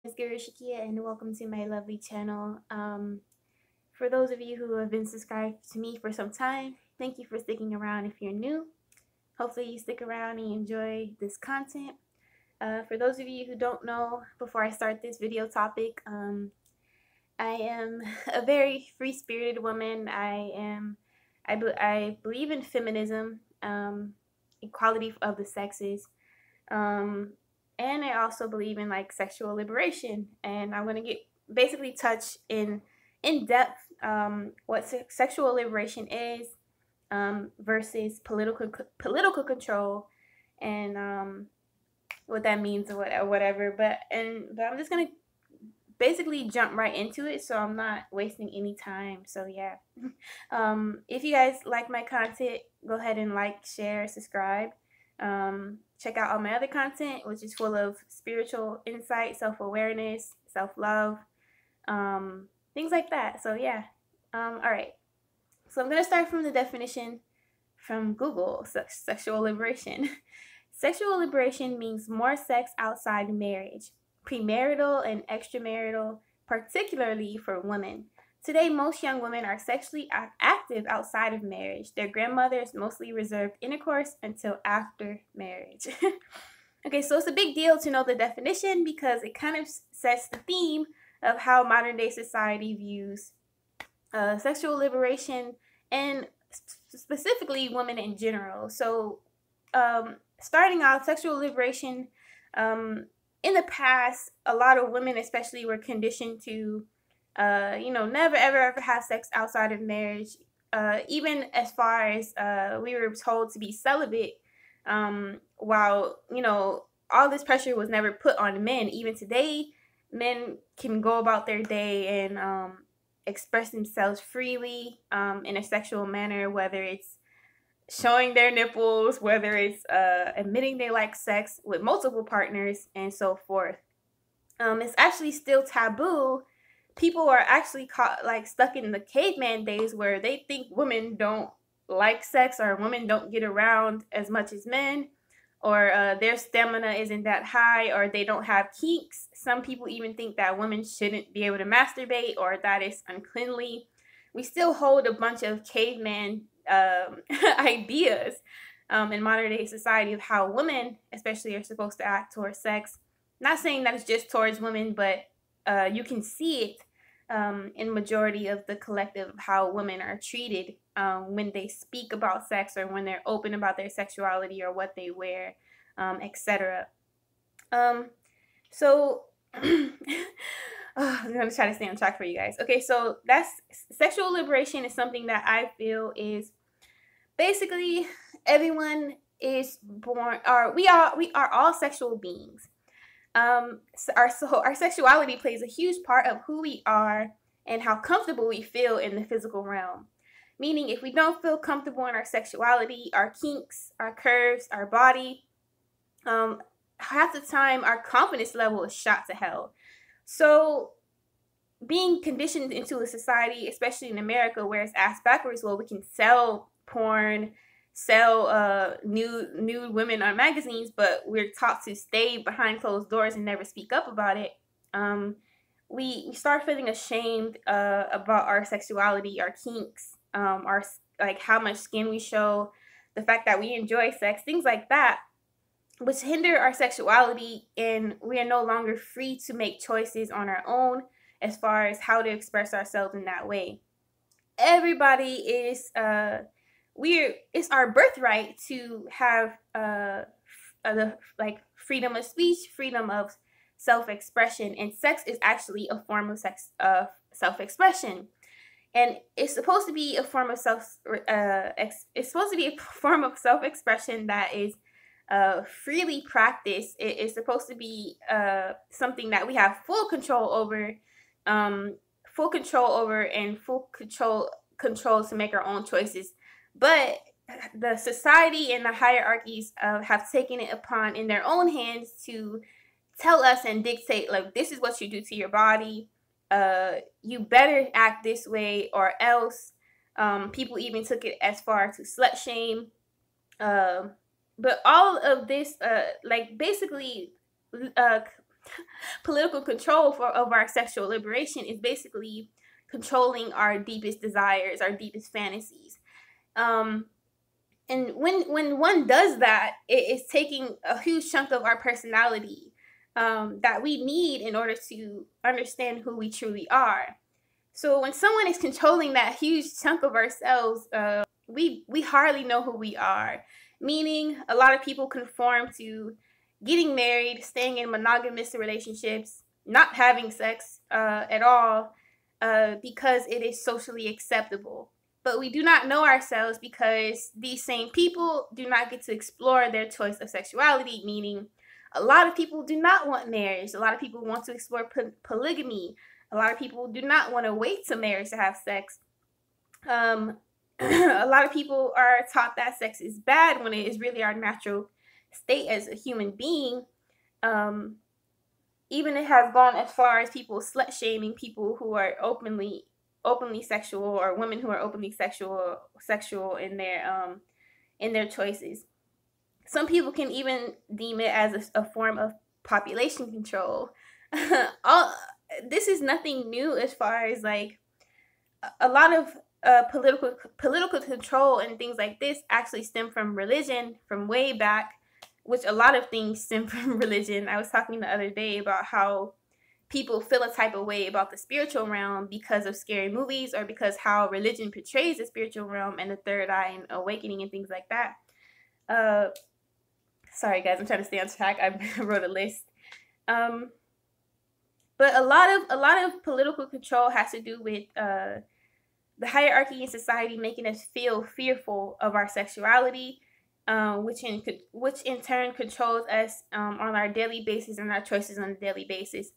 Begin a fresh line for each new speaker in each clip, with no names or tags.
It's Guru Shakia and welcome to my lovely channel. For those of you who have been subscribed to me for some time, thank you for sticking around if you're new. Hopefully you stick around and enjoy this content. For those of you who don't know, before I start this video topic, I am a very free-spirited woman. I believe in feminism, equality of the sexes. And I also believe in like sexual liberation, and I'm gonna get basically touch in depth what sexual liberation is versus political control, and what that means or whatever. But I'm just gonna basically jump right into it, so I'm not wasting any time. So yeah, if you guys like my content, go ahead and like, share, subscribe. Check out all my other content, which is full of spiritual insight, self-awareness, self-love, things like that. So yeah, all right. So I'm gonna start from the definition from Google. Sexual liberation. Sexual liberation means more sex outside marriage, premarital and extramarital, particularly for women. Today, most young women are sexually active outside of marriage. Their grandmothers mostly reserved intercourse until after marriage. Okay, so it's a big deal to know the definition because it kind of sets the theme of how modern day society views sexual liberation and specifically women in general. So, starting off, sexual liberation, in the past, a lot of women, especially, were conditioned to never ever have sex outside of marriage. Even as far as we were told to be celibate, while all this pressure was never put on men. Even today, men can go about their day and express themselves freely in a sexual manner, whether it's showing their nipples, whether it's admitting they like sex with multiple partners, and so forth. It's actually still taboo. People are actually caught like stuck in the caveman days where they think women don't like sex or women don't get around as much as men, or their stamina isn't that high, or they don't have kinks. Some people even think that women shouldn't be able to masturbate or that it's uncleanly. We still hold a bunch of caveman ideas in modern day society of how women especially are supposed to act towards sex. Not saying that it's just towards women, but you can see it in majority of the collective of how women are treated when they speak about sex or when they're open about their sexuality or what they wear, etc. So I'm going to try to stay on track for you guys. Okay, so that's sexual liberation is something that I feel is basically everyone is born, or we are all sexual beings. So our sexuality plays a huge part of who we are and how comfortable we feel in the physical realm. Meaning, if we don't feel comfortable in our sexuality, our kinks, our curves, our body, half the time our confidence level is shot to hell. So, being conditioned into a society, especially in America, where it's ass backwards, well, we can sell porn, sell nude women on magazines, but we're taught to stay behind closed doors and never speak up about it. We start feeling ashamed about our sexuality, our kinks, our like how much skin we show, the fact that we enjoy sex, things like that, which hinder our sexuality, and we are no longer free to make choices on our own as far as how to express ourselves in that way. Everybody is it's our birthright to have the like freedom of speech, freedom of self-expression, and sex is actually a form of self-expression, and it's supposed to be a form of it's supposed to be a form of self-expression that is freely practiced. It's supposed to be something that we have full control over, and full control to make our own choices. But the society and the hierarchies have taken it upon in their own hands to tell us and dictate, like, this is what you do to your body. You better act this way or else. People even took it as far to slut shame. But all of this, like, basically political control of our sexual liberation is basically controlling our deepest desires, our deepest fantasies. And when one does that, it is taking a huge chunk of our personality that we need in order to understand who we truly are. So when someone is controlling that huge chunk of ourselves, we hardly know who we are. Meaning, a lot of people conform to getting married, staying in monogamous relationships, not having sex at all, because it is socially acceptable. But we do not know ourselves because these same people do not get to explore their choice of sexuality, meaning a lot of people do not want marriage. A lot of people want to explore polygamy. A lot of people do not want to wait to marriage to have sex. A lot of people are taught that sex is bad when it is really our natural state as a human being. Even it has gone as far as people slut shaming people who are openly sexual, or women who are openly sexual in their choices. Some people can even deem it as a form of population control. This is nothing new as far as like a lot of political control and things like this actually stem from religion from way back, which a lot of things stem from religion. I was talking the other day about how people feel a type of way about the spiritual realm because of scary movies, or because how religion portrays the spiritual realm and the third eye and awakening and things like that. Sorry guys, I'm trying to stay on track. I wrote a list. But a lot of political control has to do with the hierarchy in society making us feel fearful of our sexuality, which in turn controls us on our daily basis and our choices on a daily basis.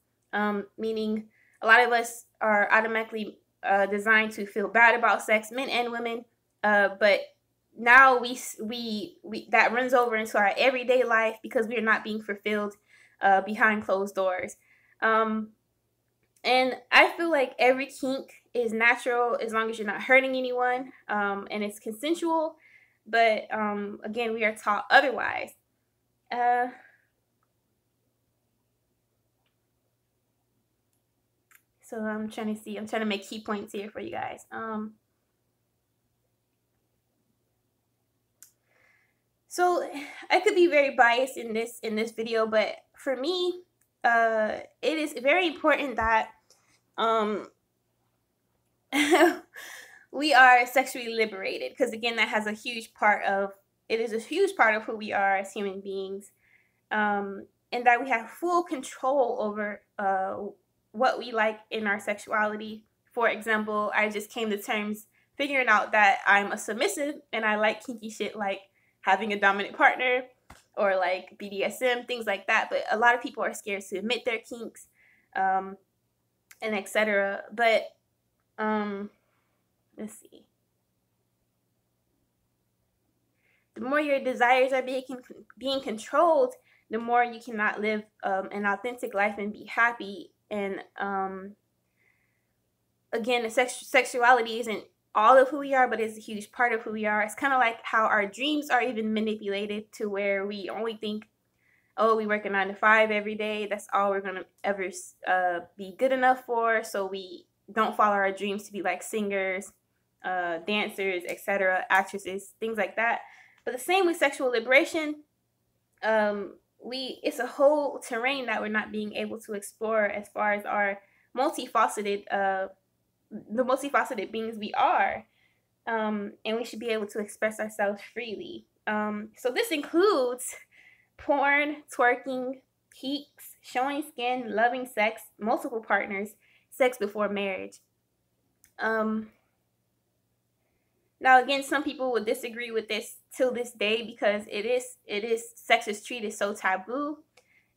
Meaning a lot of us are automatically designed to feel bad about sex, men and women, but now we that runs over into our everyday life because we are not being fulfilled behind closed doors. And I feel like every kink is natural as long as you're not hurting anyone, and it's consensual. But again, we are taught otherwise. So I'm trying to make key points here for you guys. So I could be very biased in this video, but for me, it is very important that we are sexually liberated, because again, that has a huge part of who we are as human beings, and that we have full control over what we like in our sexuality. For example, I just came to terms figuring out that I'm a submissive and I like kinky shit like having a dominant partner or like BDSM, things like that. But a lot of people are scared to admit their kinks, and etc. But let's see. The more your desires are being controlled, the more you cannot live an authentic life and be happy. And again, sexuality isn't all of who we are, but it's a huge part of who we are. It's kind of like how our dreams are even manipulated to where we only think, oh, we work a 9 to 5 every day. That's all we're going to ever be good enough for. So we don't follow our dreams to be like singers, dancers, etc., actresses, things like that. But the same with sexual liberation. It's a whole terrain that we're not being able to explore as far as our multifaceted beings we are, and we should be able to express ourselves freely. So this includes porn, twerking, peaks, showing skin, loving sex, multiple partners, sex before marriage. Now again, some people would disagree with this till this day because sex is treated so taboo,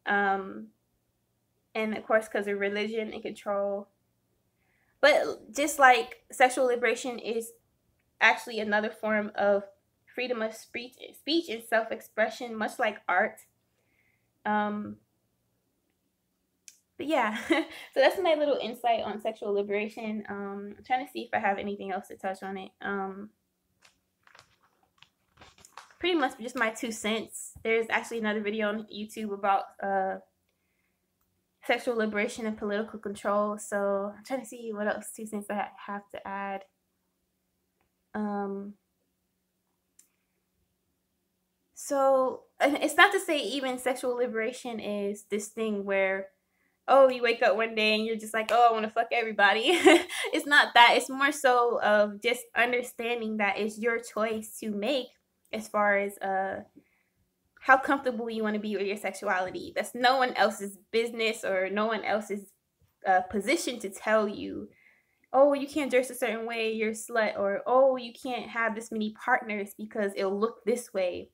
and of course because of religion and control. But just like sexual liberation is actually another form of freedom of speech and self-expression, much like art. But yeah, so that's my little insight on sexual liberation. I'm trying to see if I have anything else to touch on it. Pretty much just my 2 cents. There's actually another video on YouTube about sexual liberation and political control. So I'm trying to see what else 2 cents I have to add. So it's not to say even sexual liberation is this thing where, oh, you wake up one day and you're just like, oh, I want to fuck everybody. It's not that. It's more so of just understanding that it's your choice to make as far as how comfortable you want to be with your sexuality. That's no one else's business or no one else's position to tell you, oh, you can't dress a certain way, you're a slut, or oh, you can't have this many partners because it'll look this way.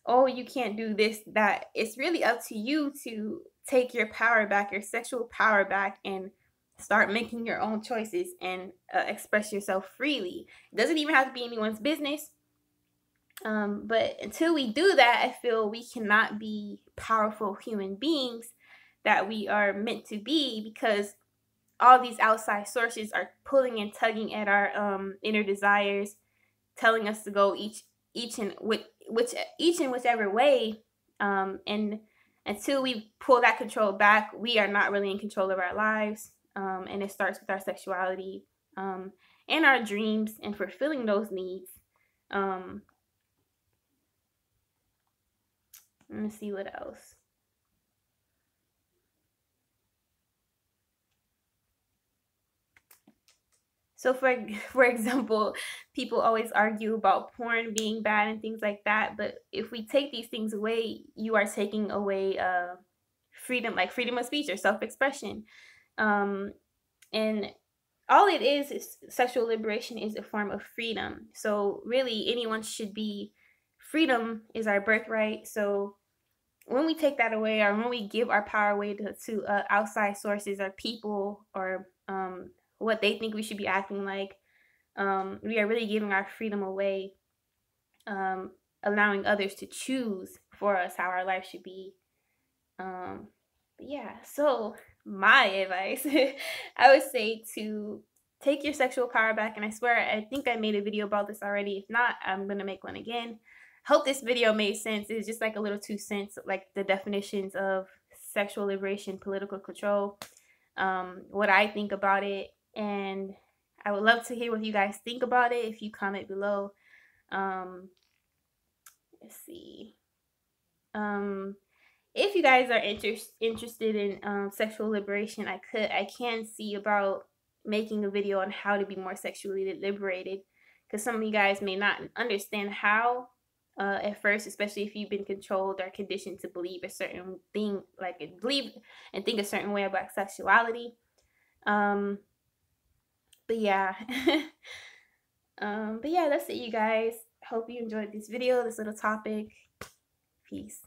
Oh, you can't do this, that. It's really up to you to take your power back, your sexual power back, and start making your own choices and express yourself freely. It doesn't even have to be anyone's business. But until we do that, I feel we cannot be powerful human beings that we are meant to be, because all these outside sources are pulling and tugging at our inner desires, telling us to go each and whichever way. And until we pull that control back, we are not really in control of our lives. And it starts with our sexuality and our dreams and fulfilling those needs. Let me see what else. So for example, people always argue about porn being bad and things like that. But if we take these things away, you are taking away freedom, like freedom of speech or self-expression. And all it is sexual liberation is a form of freedom. So really anyone should be, freedom is our birthright. So when we take that away, or when we give our power away to outside sources or people, or what they think we should be acting like, we are really giving our freedom away, allowing others to choose for us how our life should be. But yeah, so my advice, I would say to take your sexual power back. And I swear, I think I made a video about this already. If not, I'm going to make one again. Hope this video made sense. It's just like a little 2 cents, like the definitions of sexual liberation, political control, what I think about it. And I would love to hear what you guys think about it if you comment below. Let's see. If you guys are interested in sexual liberation, I can see about making a video on how to be more sexually liberated, because some of you guys may not understand how at first, especially if you've been controlled or conditioned to believe a certain thing, like believe and think a certain way about sexuality. But yeah. But yeah, that's it, you guys. Hope you enjoyed this video, this little topic. Peace.